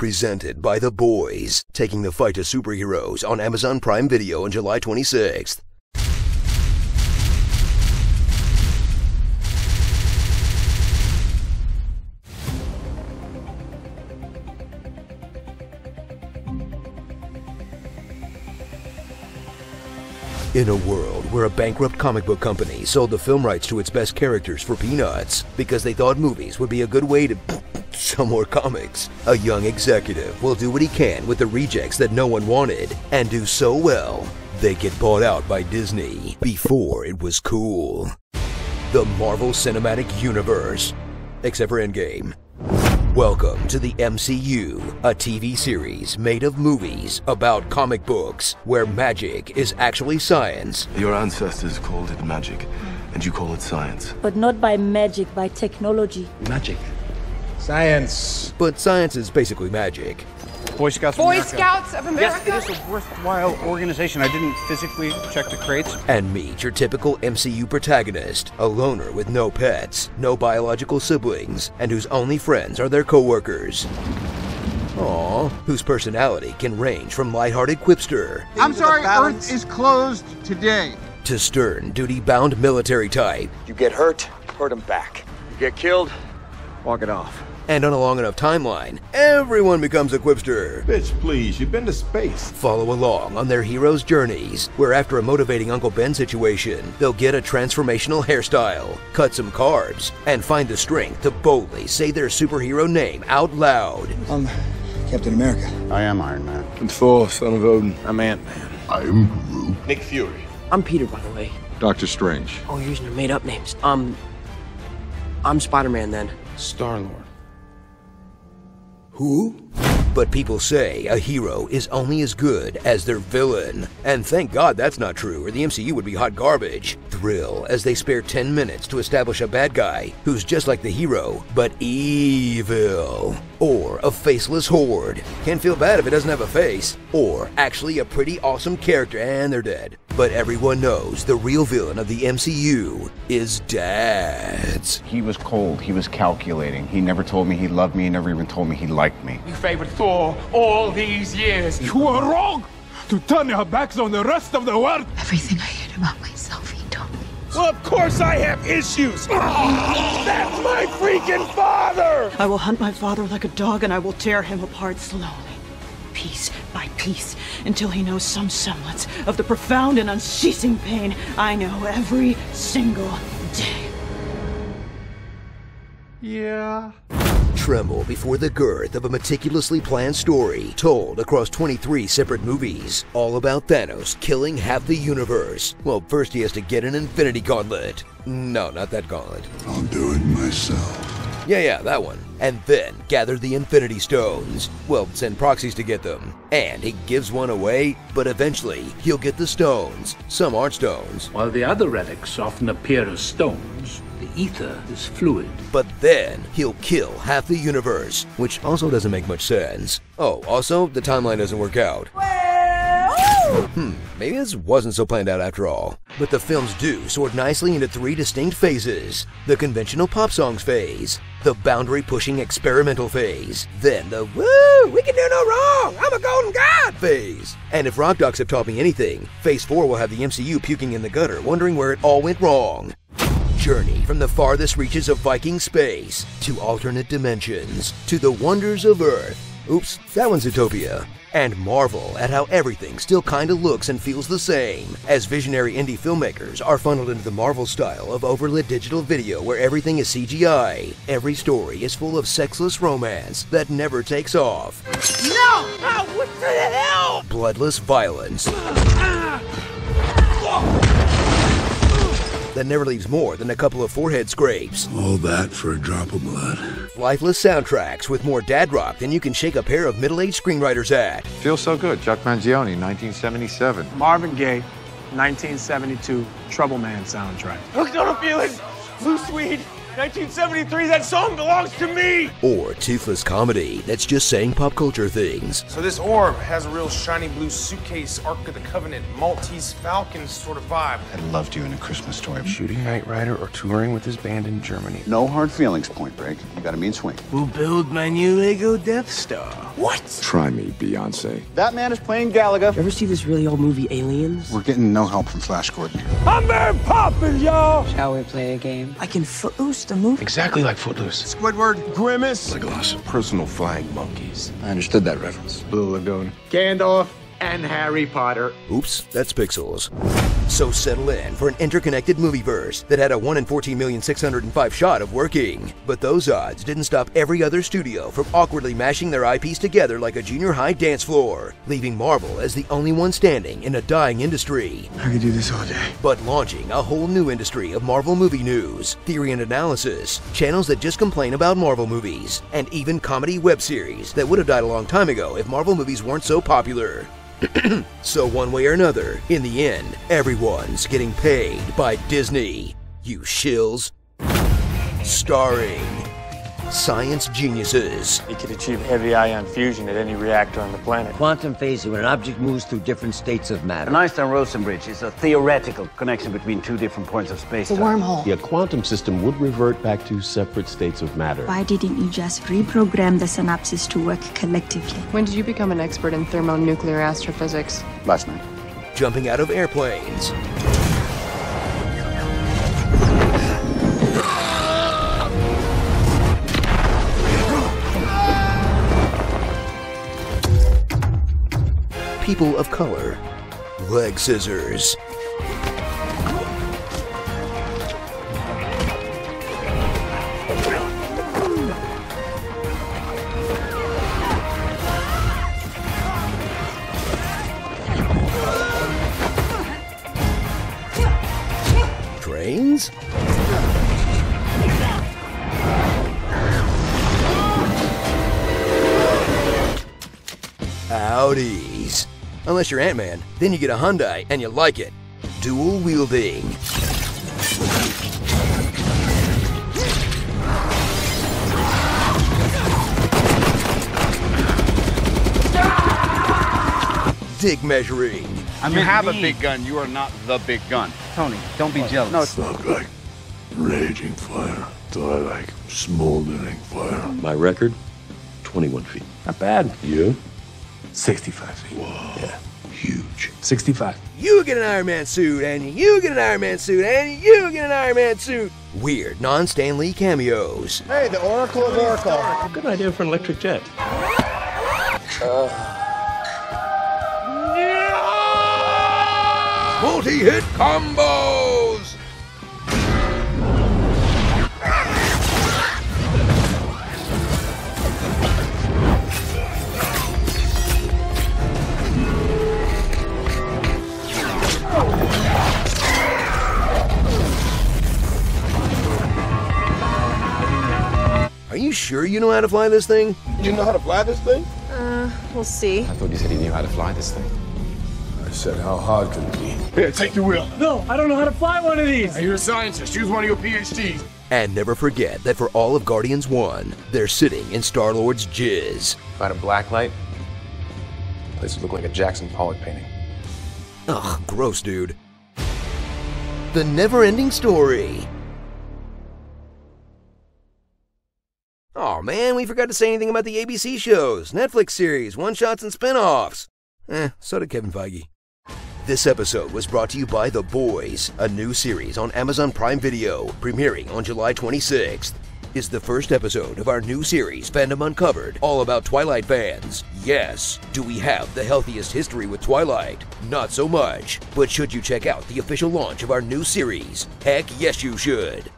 presented by The Boys, taking the fight to superheroes on Amazon Prime Video on July 26th. In a world where a bankrupt comic book company sold the film rights to its best characters for peanuts because they thought movies would be a good way to sell more comics, a young executive will do what he can with the rejects that no one wanted and do so well they get bought out by Disney before it was cool. The Marvel Cinematic Universe, except for Endgame. Welcome to the MCU, a TV series made of movies about comic books, where magic is actually science. Your ancestors called it magic, and you call it science. But not by magic, by technology. Magic. Science. But science is basically magic. Boy Scouts of Boy America. Scouts of America? Yes, it is a worthwhile organization. I didn't physically check the crates. And meet your typical MCU protagonist, a loner with no pets, no biological siblings, and whose only friends are their co-workers. Aww, whose personality can range from lighthearted quipster. I'm sorry, Earth is closed today. To stern, duty-bound military type. You get hurt, hurt him back. You get killed, walk it off. And on a long enough timeline, everyone becomes a quipster. Bitch, please, you've been to space. Follow along on their heroes' journeys, where after a motivating Uncle Ben situation, they'll get a transformational hairstyle, cut some carbs, and find the strength to boldly say their superhero name out loud. I'm Captain America. I am Iron Man. I'm Thor, son of Odin. I'm Ant-Man. I'm Groot. Nick Fury. I'm Peter, by the way. Doctor Strange. Oh, you're using your made-up names. I'm Spider-Man, then. Star-Lord. Who? But people say a hero is only as good as their villain. And thank God that's not true, or the MCU would be hot garbage. Thrill as they spare 10 minutes to establish a bad guy who's just like the hero, but evil. Or a faceless horde. Can't feel bad if it doesn't have a face. Or actually a pretty awesome character and they're dead. But everyone knows the real villain of the MCU is dads. He was cold, he was calculating. He never told me he loved me, he never even told me he liked me. You favored Thor all these years. You were wrong to turn your backs on the rest of the world. Everything I hate about myself, he told me. Well, of course I have issues. That's my freaking father. I will hunt my father like a dog and I will tear him apart slowly, piece by piece, until he knows some semblance of the profound and unceasing pain I know every single day. Yeah. Tremble before the girth of a meticulously planned story told across 23 separate movies, all about Thanos killing half the universe. Well, first he has to get an Infinity Gauntlet. No, not that gauntlet. I'll do it myself. Yeah, that one. And then gather the Infinity Stones. Well, send proxies to get them. And he gives one away, but eventually he'll get the stones. Some aren't stones. While the other relics often appear as stones, the ether is fluid. But then he'll kill half the universe, which also doesn't make much sense. Oh, also, the timeline doesn't work out. Maybe this wasn't so planned out after all. But the films do sort nicely into 3 distinct phases. The conventional pop songs phase, the boundary-pushing experimental phase, then the woo, we can do no wrong, I'm a golden god phase. And if Rock Docs have taught me anything, phase 4 will have the MCU puking in the gutter, wondering where it all went wrong. Journey from the farthest reaches of Viking space, to alternate dimensions, to the wonders of Earth. Oops, that one's Utopia. And marvel at how everything still kinda looks and feels the same, as visionary indie filmmakers are funneled into the Marvel style of overlit digital video where everything is CGI. Every story is full of sexless romance that never takes off. No! What the hell? Bloodless violence that never leaves more than a couple of forehead scrapes. All that for a drop of blood. Lifeless soundtracks with more dad rock than you can shake a pair of middle-aged screenwriters at. Feels so good. Chuck Mangione, 1977. Marvin Gaye, 1972 Trouble Man soundtrack. Hooked on a feeling, loose weed, 1973, that song belongs to me! Or toothless comedy that's just saying pop culture things. So this orb has a real shiny blue suitcase, Ark of the Covenant, Maltese Falcon sort of vibe. I loved you in A Christmas Story. Shooting Knight Rider or touring with his band in Germany. No hard feelings, Point Break. You got a mean swing. We'll build my new Lego Death Star. What? Try me, Beyonce. That man is playing Gallagher. You ever see this really old movie, Aliens? We're getting no help from Flash Gordon. I'm Mary Poppins, y'all! Shall we play a game? I can footloose the movie. Exactly like Footloose. Squidward, Grimace, Legolas. Personal flying monkeys. I understood that reference. Blue Lagoon. Gandalf, and Harry Potter. Oops, that's Pixels. So settle in for an interconnected movieverse that had a 1 in 14,605 shot of working. But those odds didn't stop every other studio from awkwardly mashing their IPs together like a junior high dance floor, leaving Marvel as the only one standing in a dying industry. I could do this all day. But launching a whole new industry of Marvel movie news, theory and analysis, channels that just complain about Marvel movies, and even comedy web series that would have died a long time ago if Marvel movies weren't so popular. So one way or another, in the end, everyone's getting paid by Disney. You shills. Starring science geniuses. It could achieve heavy ion fusion at any reactor on the planet. Quantum phase is when an object moves through different states of matter. An Einstein-Rosen bridge is a theoretical connection between two different points of space. The wormhole. The quantum system would revert back to separate states of matter. Why didn't you just reprogram the synapses to work collectively? When did you become an expert in thermonuclear astrophysics? Last night. Jumping out of airplanes. People of color. Leg scissors. Trains? Audis. Unless you're Ant-Man, then you get a Hyundai and you like it. Dual wielding. Dick measuring. You have a big gun, you are not the big gun. Tony, don't be jealous. No, it's not like raging fire. So I like smoldering fire. My record, 21 feet. Not bad. You? 65 feet. Whoa. Yeah. Huge. 65. You get an Iron Man suit, and you get an Iron Man suit, and you get an Iron Man suit. Weird non-Stan Lee cameos. Hey, the Oracle of Oracle. Good idea for an electric jet. Multi-hit combos! Are you sure you know how to fly this thing? You know how to fly this thing? We'll see. I thought you said he knew how to fly this thing. I said, how hard could it be? Here, take the wheel. No, I don't know how to fly one of these. You're a scientist. Use one of your PhDs. And never forget that for all of Guardians 1, they're sitting in Star-Lord's jizz. If I had a black light, the place would look like a Jackson Pollock painting. Ugh, gross, dude. The never-ending story. Oh man, we forgot to say anything about the ABC shows, Netflix series, one-shots, and spin-offs. So did Kevin Feige. This episode was brought to you by The Boys, a new series on Amazon Prime Video, premiering on July 26th. It's the first episode of our new series, Fandom Uncovered, all about Twilight fans. Yes, do we have the healthiest history with Twilight? Not so much. But should you check out the official launch of our new series? Heck yes you should.